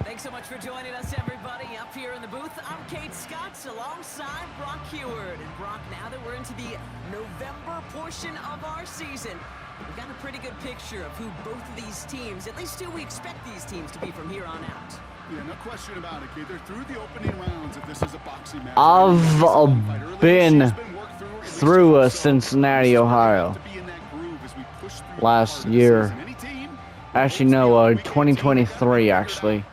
Thanks so much for joining us, everybody. Up here in the booth, I'm Kate Scotts alongside Brock Heward. And Brock, now that we're into the November portion of our season, we've got a pretty good picture of who both of these teams, at least who we expect these teams to be from here on out. Yeah, no question about it, Kate. They're through the opening rounds if this is a boxing match. I've been through Cincinnati, Ohio last year. Actually, no, 2023, actually.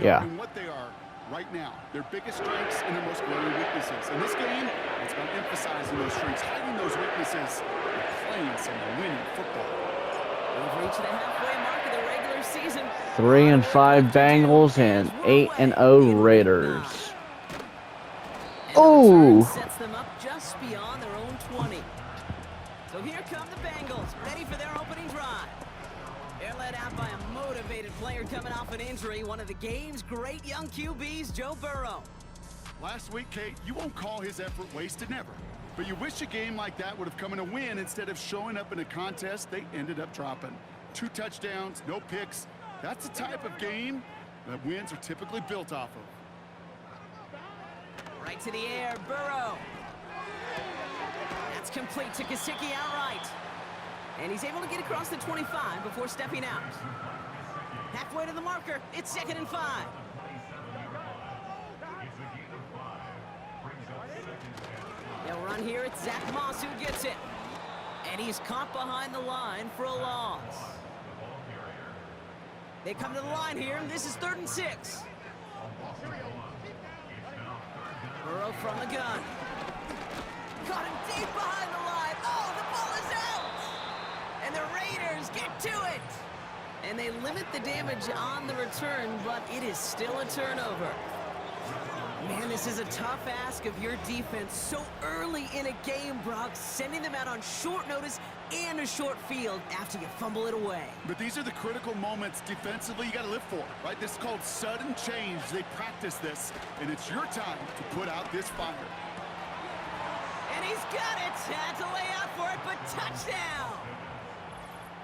Yeah. What they are right now, their biggest strengths and their most glaring weaknesses. In this game, it's about emphasizing those strengths, hiding those weaknesses, and playing some winning football. We've reached the halfway mark of the regular season. 3-5 Bangles and 8-0 Raiders. Oh! Sets them up just beyond their own 20. So here come the Bengals, ready for their opening drive. They're led out by a motivated player coming off an injury, one of the game's great young QBs, Joe Burrow. Last week, Kate, you won't call his effort wasted, never. But you wish a game like that would have come in a win instead of showing up in a contest they ended up dropping. 2 touchdowns, no picks. That's the type of game that wins are typically built off of. Right to the air, Burrow. That's complete to Gesicki outright. And he's able to get across the 25 before stepping out. Halfway to the marker, it's 2nd and 5. They'll run here, it's Zach Moss who gets it. And he's caught behind the line for a loss. They come to the line here, and this is 3rd and 6. Burrow from the gun. Caught him deep behind the line. Oh, the ball is out! And the Raiders get to it! And they limit the damage on the return, but it is still a turnover. Man, this is a tough ask of your defense so early in a game, Brock, sending them out on short notice and a short field after you fumble it away. But these are the critical moments defensively you got to live for, right? This is called sudden change. They practice this, and it's your time to put out this fire. And he's got it. Had to lay out for it, but touchdown.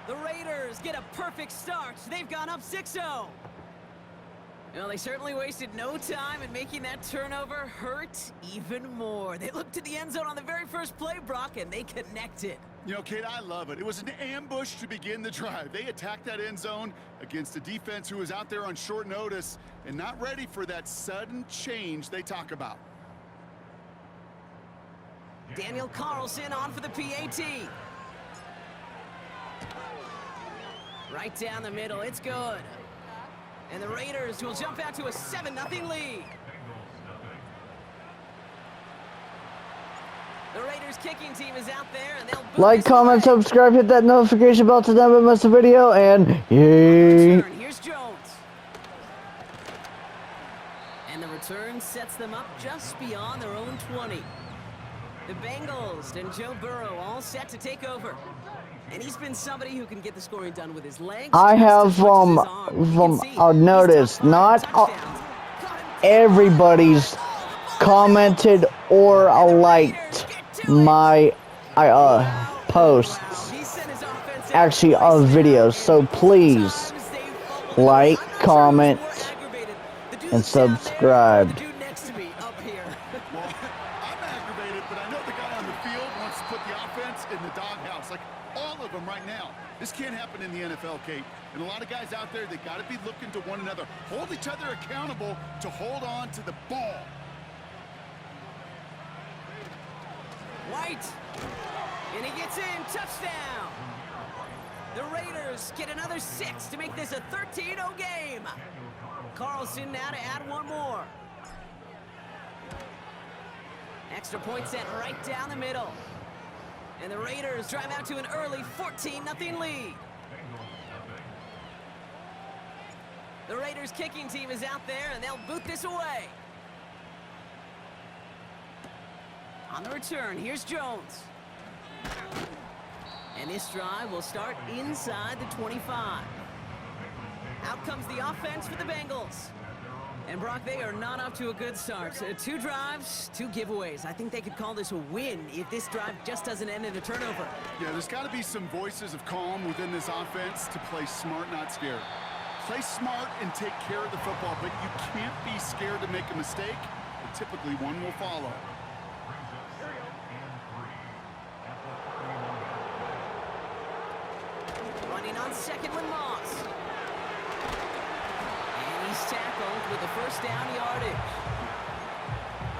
The Raiders get a perfect start. They've gone up 6-0. Well, they certainly wasted no time in making that turnover hurt even more. They looked to the end zone on the very first play, Brock, and they connected. You know, Kate, I love it. It was an ambush to begin the drive. They attacked that end zone against a defense who was out there on short notice and not ready for that sudden change they talk about. Daniel Carlson on for the PAT. Right down the middle, it's good. And the Raiders will jump out to a 7-0 lead. The Raiders kicking team is out there, and they'll Like, comment, subscribe, hit that notification bell to never miss a video, and yay! Here's Jones. And the return sets them up just beyond their own 20. The Bengals and Joe Burrow all set to take over. And he's been somebody who can get the scoring done with his legs. I have noticed not everybody's commented or liked my posts, actually of videos. So please like, comment, and subscribe. Right now, this can't happen in the NFL, Kate. And a lot of guys out there, they got to be looking to one another, hold each other accountable to hold on to the ball. White, and he gets in, touchdown. The Raiders get another 6 to make this a 13-0 game. Carlson now to add one more. Extra point set right down the middle. And the Raiders drive out to an early 14-0 lead. The Raiders kicking team is out there, and they'll boot this away. On the return, here's Jones. And this drive will start inside the 25. Out comes the offense for the Bengals. And Brock, they are not up to a good start. 2 drives, 2 giveaways. I think they could call this a win if this drive just doesn't end in a turnover. Yeah, there's got to be some voices of calm within this offense to play smart, not scared. Play smart and take care of the football, but you can't be scared to make a mistake. But typically, one will follow. Running on second with Moss. And he's tackled with the first down yardage.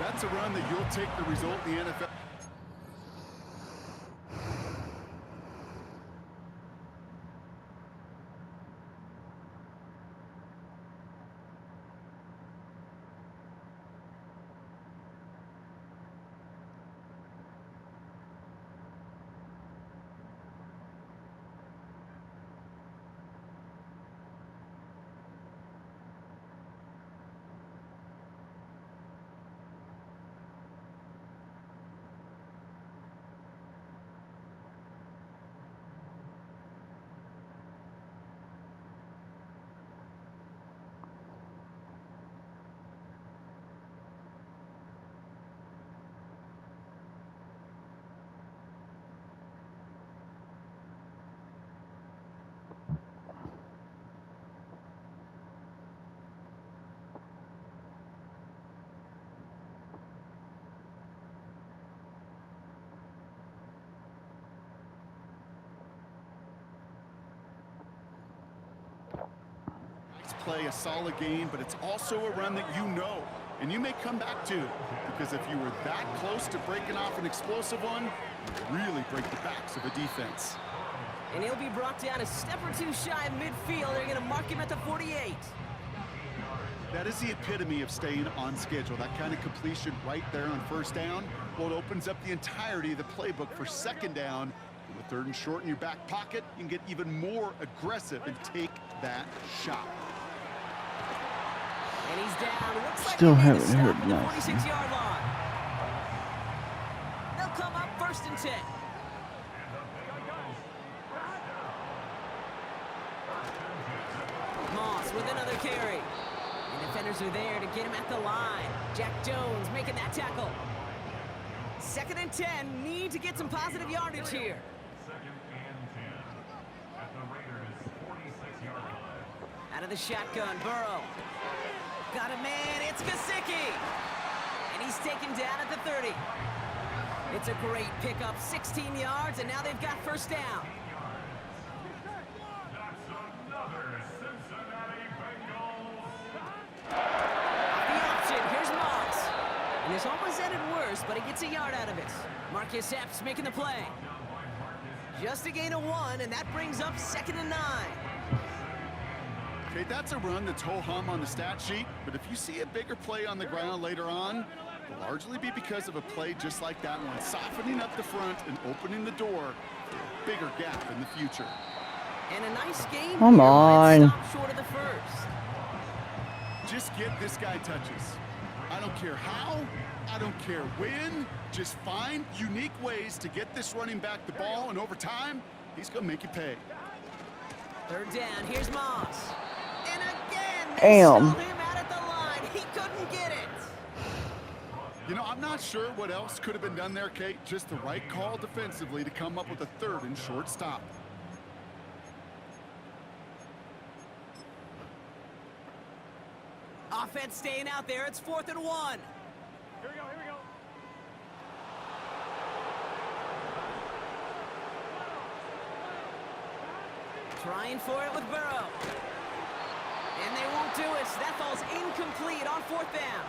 That's a run that you'll take the result in the NFL. Play a solid game, but it's also a run that you know, and you may come back to, because if you were that close to breaking off an explosive one, you really break the backs of a defense. And he'll be brought down a step or two shy of midfield. They're going to mark him at the 48. That is the epitome of staying on schedule. That kind of completion right there on first down. Well, it opens up the entirety of the playbook for second down. With a third and short in your back pocket, you can get even more aggressive and take that shot. And he's down. Looks like Still he made the haven't stop heard at the nothing. 46-yard line. They'll come up first and 10. Moss with another carry. And defenders are there to get him at the line. Jack Jones making that tackle. Second and 10. Need to get some positive yardage here. Second and 10 at the Raiders' 46-yard line. Out of the shotgun, Burrow. Got a man, it's Gesicki. And he's taken down at the 30. It's a great pickup, 16 yards, and now they've got first down. That's another Cincinnati Bengals. The option, here's Moss. And this almost ended worse, but he gets a yard out of it. Marcus Epps making the play. Just a gain of 1, and that brings up second and 9. Okay, that's a run that's ho-hum on the stat sheet, but if you see a bigger play on the ground later on, it'll largely be because of a play just like that one, softening up the front and opening the door for a bigger gap in the future. And a nice game. Come here, but on. it stopped short of the first. Just get this guy touches. I don't care how, I don't care when, just find unique ways to get this running back the ball, and over time, he's gonna make you pay. Third down, here's Moss. And again, they Damn. stalled him out at the line. He couldn't get it. You know, I'm not sure what else could have been done there, Kate. Just the right call defensively to come up with a third and short stop. Offense staying out there. It's 4th and 1. Here we go, here we go. Trying for it with Burrow. And they won't do it. That ball's incomplete on 4th down.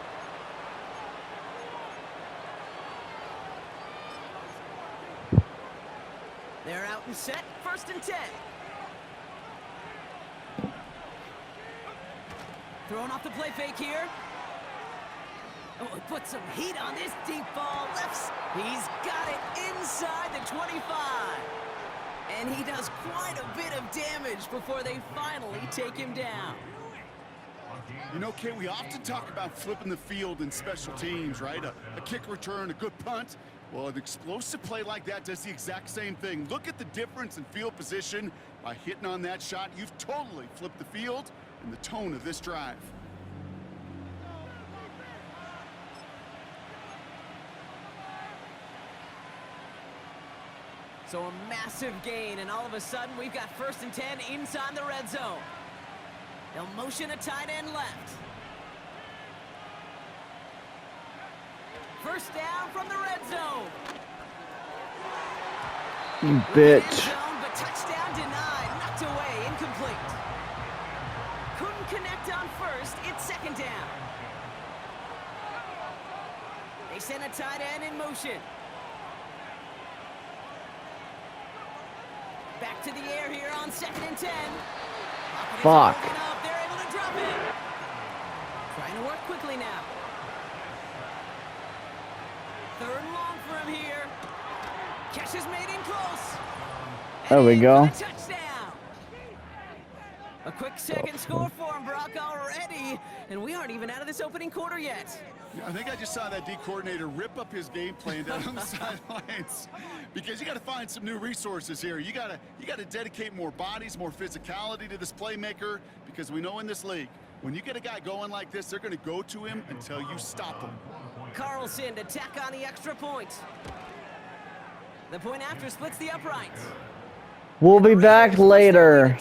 They're out and set. 1st and 10. Throwing off the play fake here. Oh, put some heat on this deep ball. Left. He's got it inside the 25. And he does quite a bit of damage before they finally take him down. You know, Kate, we often talk about flipping the field in special teams, right? A kick return, a good punt. Well, an explosive play like that does the exact same thing. Look at the difference in field position. By hitting on that shot, you've totally flipped the field and the tone of this drive. So a massive gain, and all of a sudden we've got 1st and 10 inside the red zone. They'll motion a tight end left. First down from the red zone. You bitch. Zone, but touchdown denied. Knocked away. Incomplete. Couldn't connect on first. It's second down. They send a tight end in motion. Back to the air here on 2nd and 10. Fuck. They're able to drop it. Trying to work quickly now. 3rd and long for him here. Catch is made in close. There we go. Touchdown. A quick second score for him, Brock, already. And we aren't even out of this opening quarter yet. I think I just saw that D coordinator rip up his game plan down on the sidelines, because you got to find some new resources here. You got to dedicate more bodies, more physicality to this playmaker, because we know in this league, when you get a guy going like this, they're going to go to him until you stop him. Carlson to tack on the extra point. The point after splits the uprights. We'll be back later.